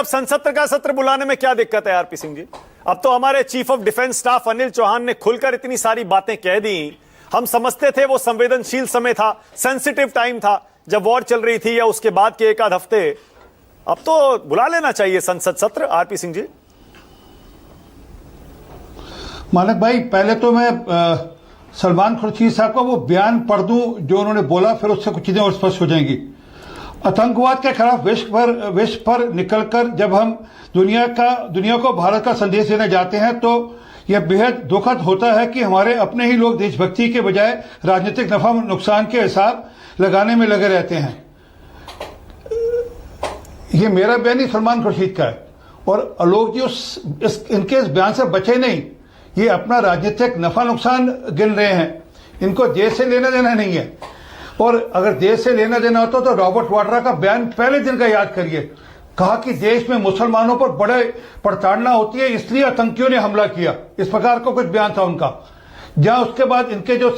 अब संसद का सत्र बुलाने में क्या दिक्कत है आरपी सिंह जी? अब तो हमारे chief of defence staff Anil Chauhan ने खुलकर इतनी सारी बातें कह दी। हम समझते थे वो संवेदनशील समय था, सेंसिटिव टाइम था जब वॉर चल रही थी या उसके बाद के एक आध हफ्ते। अब तो बुला लेना चाहिए संसद सत्र आरपी सिंह जी। मानक भाई, पहले तो मैं सलमान खुर्शीद साहब का वो बयान पढ़ दूं जो उन्होंने बोला, फिर उससे कुछ चीजें और स्पष्ट हो जाएंगी। आतंकवाद के खिलाफ विश्व पर निकलकर जब हम दुनिया को भारत का संदेश देने जाते हैं तो यह बेहद दुखद होता है कि हमारे अपने ही लोग देशभक्ति के बजाय राजनीतिक नफा नुकसान के हिसाब लगाने में लगे रहते हैं। ये मेरा बयान नहीं, सलमान खुर्शीद का है। और आलोक जी इनके इस बयान से बचे नहीं, ये अपना राजनीतिक नफा नुकसान गिन रहे हैं। इनको देश से लेना देना नहीं है। और अगर देश से लेना देना होता तो रॉबर्ट वाड्रा का बयान पहले दिन का याद करिए। कहा कि देश में मुसलमानों पर बड़े प्रताड़ना होती है, इसलिए आतंकियों ने हमला किया। इस प्रकार का कुछ बयान था उनका। जहां उसके बाद इनके जो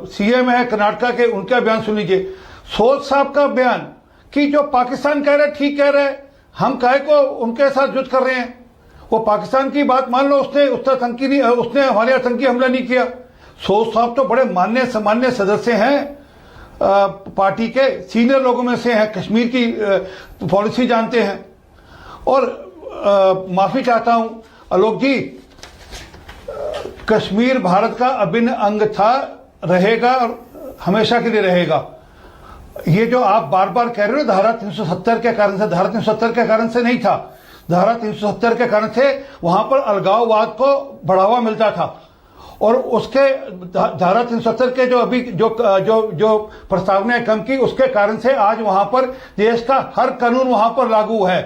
सीएम है कर्नाटका के, उनका बयान सुन लीजिए। सोल साहब का बयान कि जो पाकिस्तान कह रहा है ठीक कह रहा है, हम काहे को उनके साथ युद्ध कर रहे हैं। वो पाकिस्तान की बात मान लो, उसने हमारे आतंकी हमला नहीं किया। सोल साहब तो बड़े मान्य सामान्य सदस्य हैं, पार्टी के सीनियर लोगों में से हैं, कश्मीर की पॉलिसी जानते हैं। और माफी चाहता हूं आलोक जी, कश्मीर भारत का अभिन्न अंग था, रहेगा और हमेशा के लिए रहेगा। ये जो आप बार बार कह रहे हो धारा 370 के कारण से, धारा 370 के कारण से नहीं था। धारा 370 के कारण से वहां पर अलगाववाद को बढ़ावा मिलता था। और उसके धारा 370 के जो अभी जो प्रस्तावना कम की, उसके कारण से आज वहां पर देश का हर कानून वहां पर लागू है।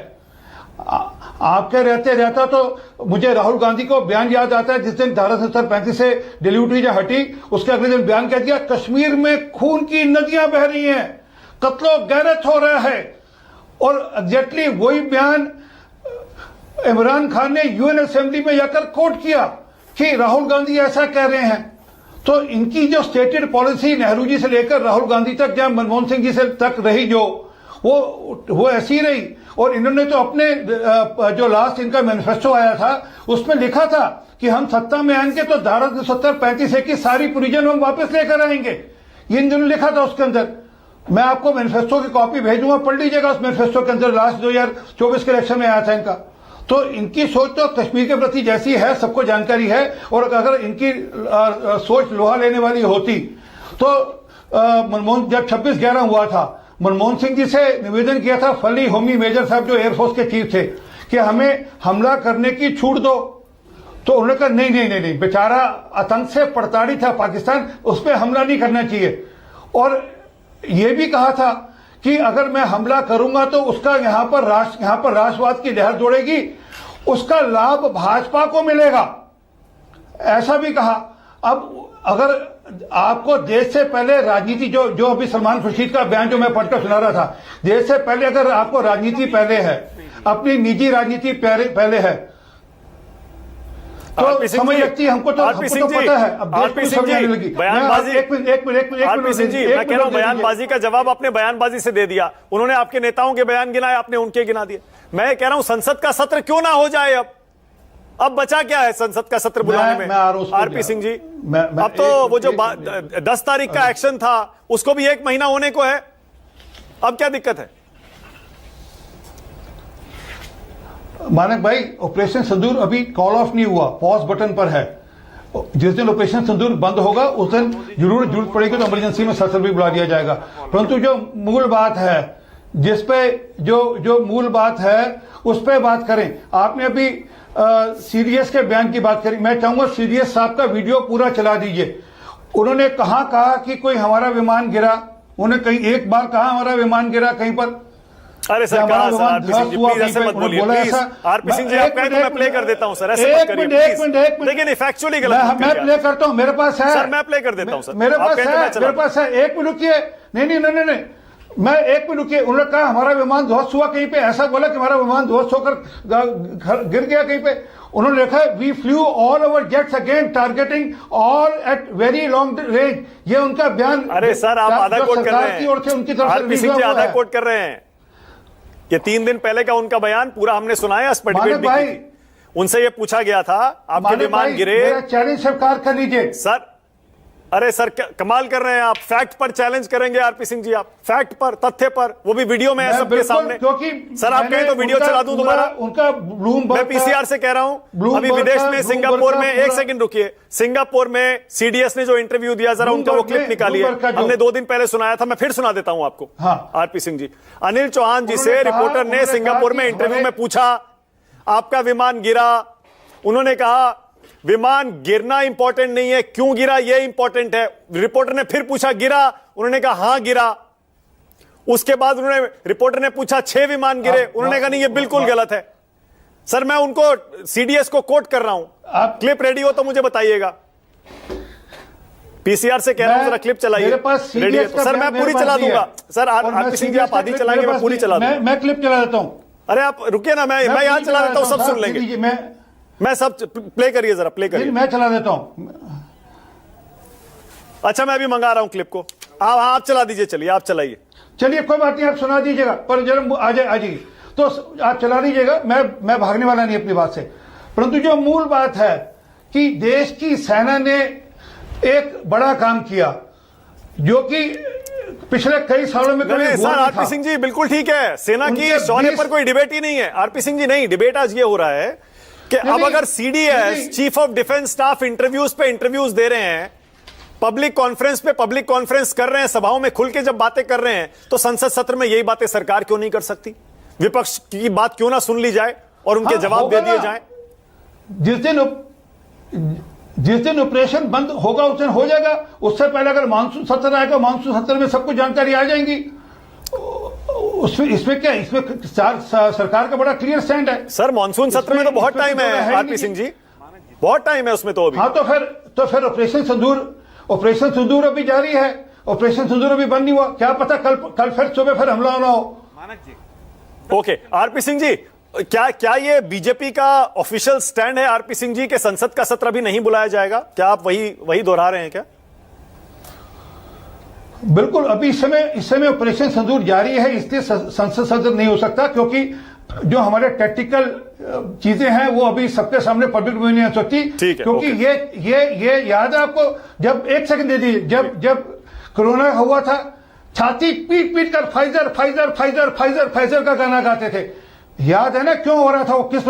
आपके रहता तो मुझे राहुल गांधी को बयान याद आता है जिस दिन धारा 735 से डिलीवरी हटी, उसके अगले दिन बयान कह दिया कश्मीर में खून की नदियां बह रही हैं, कत्लो गैरत हो रहा है। और एग्जैक्टली वही बयान इमरान खान ने यूएन असेंबली में जाकर कोट किया कि राहुल गांधी ऐसा कह रहे हैं। तो इनकी जो स्टेटेड पॉलिसी नेहरू जी से लेकर राहुल गांधी तक, या मनमोहन सिंह जी से तक रही, जो वो ऐसी रही। और इन्होंने तो अपने जो लास्ट इनका मैनिफेस्टो आया था उसमें लिखा था कि हम सत्ता में आएंगे तो धारा 270-35 की सारी प्रोविजन हम वापस लेकर आएंगे। ये इन्होंने लिखा था उसके अंदर। मैं आपको मैनिफेस्टो की कॉपी भेजूंगा, पढ़ लीजिएगा। उस मैनिफेस्टो के अंदर लास्ट 2024 के इलेक्शन में आया था इनका। तो इनकी सोच तो कश्मीर के प्रति जैसी है सबको जानकारी है। और अगर इनकी सोच लोहा लेने वाली होती तो मनमोहन, जब 26/11 हुआ था, मनमोहन सिंह जी से निवेदन किया था, फली होमी मेजर साहब जो एयरफोर्स के चीफ थे, कि हमें हमला करने की छूट दो। तो उन्होंने कहा नहीं, बेचारा आतंक से प्रताड़ित था पाकिस्तान, उस पर हमला नहीं करना चाहिए। और यह भी कहा था कि अगर मैं हमला करूंगा तो उसका यहां पर राष्ट्रवाद की लहर दौड़ेगी, उसका लाभ भाजपा को मिलेगा, ऐसा भी कहा। अब अगर आपको देश से पहले राजनीति, जो अभी सलमान खुर्शीद का बयान जो मैं पढ़कर सुना रहा था, देश से पहले अगर आपको राजनीति पहले है, अपनी निजी राजनीति पहले है, तो समझ लगती है। हमको तो पता है। अब देश को समझने लगी। एक मिनट, मैं कह रहा हूं बयानबाजी का जवाब आपने बयानबाजी से दे दिया। उन्होंने आपके नेताओं के बयान गिनाए, आपने उनके गिना दिए। मैं कह रहा हूं संसद का सत्र क्यों ना हो जाए। अब बचा क्या है संसद का सत्र बुलाने में आरपी सिंह जी? अब तो वो जो 10 तारीख का एक्शन था उसको भी 1 महीना होने को है। अब क्या दिक्कत है? मानक भाई, ऑपरेशन सिंदूर अभी कॉल ऑफ नहीं हुआ, पॉज बटन पर है। जिस दिन ऑपरेशन सिंदूर बंद होगा उस दिन जरूरत पड़ेगी तो इमरजेंसी में सत्र भी बुला दिया जाएगा। परंतु जो मूल बात है, जिस पे जो मूल बात है उस पे बात करें। आपने अभी सीडीएस के बयान की बात करी। मैं चाहूंगा सीडीएस साहब का वीडियो पूरा चला दीजिए। उन्होंने कहा कि कोई हमारा विमान गिरा, उन्होंने कहीं एक बार कहा हमारा विमान गिरा कहीं पर। अरे sir, RP Singh ji please ऐसे मत बोलिए, प्लीज। आरपी सिंह जी आप कहें तो मैं प्ले कर देता हूं सर, ऐसे मत करिए प्लीज। लेकिन फैक्चुअली गलत मत करिए। मैं प्ले करता हूं, मेरे पास है सर, मैं प्ले कर देता हूं सर, मेरे पास है। एक मिनट रुकिए। नहीं, मैं एक मिनट रुकिए। उन्होंने कहा हमारा विमान ध्वस्त हुआ कहीं पे, ऐसा बोला कि हमारा विमान ध्वस्त होकर गिर गया कहीं पे। उन्होंने लिखा है we flew all over jets again targeting all at very long range. ये उनका बयान। अरे सर, आप आधा कोट कर रहे हैं, उनकी तरफ आरपी सिंह जी आधा कोट कर रहे हैं। ये 3 दिन पहले का उनका बयान पूरा हमने सुना है, इस पर डिबेट मानक भी भाई, की थी। उनसे ये पूछा गया था आपके मानक विमान भाई, गिरे। मेरा चैलेंज स्वीकार कर लीजिए सर, अरे सर कमाल कर रहे हैं आप, फैक्ट पर चैलेंज करेंगे आरपी सिंह जी, आप फैक्ट पर, तथ्य पर, वो भी वीडियो में है सबके सामने। क्योंकि सर आप कहें तो वीडियो चला दूं दोबारा। उनका ब्लूमबर्ग, मैं पीसीआर से कह रहा हूं, अभी विदेश में सिंगापुर में, एक सेकंड रुकिए, सिंगापुर में सीडीएस ने जो इंटरव्यू दिया, जरा उनका वो क्लिप निकालिए, हमने 2 दिन पहले सुनाया था, मैं फिर सुना देता हूं आपको। हाँ। आरपी सिंह जी, अनिल चौहान जी से रिपोर्टर ने सिंगापुर में इंटरव्यू में पूछा, आपका विमान गिरा, उन्होंने कहा विमान गिरना इंपॉर्टेंट नहीं है, क्यों गिरा ये इंपॉर्टेंट है। रिपोर्टर ने फिर पूछा गिरा, उन्होंने कहा हां गिरा। उसके बाद उन्होंने, रिपोर्टर ने पूछा 6 विमान गिरे, उन्होंने कहा नहीं ये बिल्कुल गलत है। सर मैं उनको सीडीएस को कोट कर रहा हूं, आप क्लिप रेडी हो तो मुझे बताइएगा। पीसीआर से कह रहा हूं, जरा क्लिप चलाइए। मेरे पास रेडी है तो सर मैं पूरी चला दूंगा। सर आरपी सिंह जी आप आधी चलाएंगे, मैं पूरी चला दूंगा। मैं क्लिप चला देता हूं। अरे आप रुकिए ना, मैं यहां चला देता हूं, सब सुन लेंगे। मैं सब प्ले करिए, जरा प्ले करिए। मैं चला देता हूं। अच्छा मैं अभी मंगा रहा हूं क्लिप को, आप चला दीजिए, चलिए आप चलाइए। चलिए कोई बात नहीं, आप सुना दीजिएगा, पर जरा आ जाइए तो आप चला दीजिएगा। मैं भागने वाला नहीं अपनी बात से, परंतु जो मूल बात है कि देश की सेना ने एक बड़ा काम किया जो कि पिछले कई सालों में कभी सर आरपी सिंह जी बिल्कुल ठीक है, सेना की शौर्य पर कोई डिबेट ही नहीं है। आरपी सिंह जी नहीं, डिबेट आज ये हो रहा है कि अब अगर CDS, chief of defence staff, interviews पे इंटरव्यूज दे रहे हैं, पब्लिक कॉन्फ्रेंस पे पब्लिक कॉन्फ्रेंस कर रहे हैं, सभाओं में खुल के जब बातें कर रहे हैं, तो संसद सत्र में यही बातें सरकार क्यों नहीं कर सकती? विपक्ष की बात क्यों ना सुन ली जाए और उनके जवाब दे दिए जाएं? जिस दिन ऑपरेशन बंद होगा उस दिन हो जाएगा। उससे पहले अगर मानसून सत्र आएगा, मानसून सत्र में सब कुछ जानकारी आ जाएगी। इसमें क्या, इसमें सरकार का बड़ा क्लियर स्टैंड है। सर मानसून सत्र में तो बहुत टाइम है आरपी सिंह जी, बहुत टाइम है उसमें तो अभी। हाँ तो फिर ऑपरेशन सिंदूर अभी जारी है, ऑपरेशन सिंदूर अभी बंद नहीं हुआ। क्या पता कल फिर सुबह फिर हमला होना हो। मानक जी ओके आरपी सिंह जी, क्या ये बीजेपी का ऑफिशियल स्टैंड है आरपी सिंह जी के संसद का सत्र अभी नहीं बुलाया जाएगा? क्या आप वही दोहरा रहे हैं क्या? बिल्कुल, अभी इस समय ऑपरेशन सिंदूर जारी है, इसलिए संसद सत्र नहीं हो सकता, क्योंकि जो हमारे टैक्टिकल चीजें हैं वो अभी सबके सामने पब्लिक में नहीं आ सकती। क्योंकि ये याद है आपको, जब एक सेकंड दे दीजिए, जब कोरोना हुआ था, छाती पीट कर Pfizer Pfizer Pfizer Pfizer Pfizer का गाना गाते थे। याद है ना क्यों हो रहा था वो, किस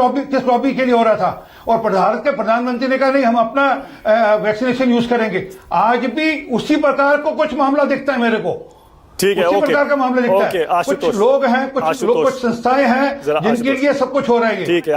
लॉबी के लिए हो रहा था? और भारत के प्रधानमंत्री ने कहा नहीं हम अपना वैक्सीनेशन यूज करेंगे। आज भी उसी प्रकार को कुछ मामला दिखता है मेरे को। ठीक है, उसी प्रकार का मामला दिखता है। कुछ लोग हैं, कुछ संस्थाएं हैं जिनके लिए सब कुछ हो रहा है। ठीक है।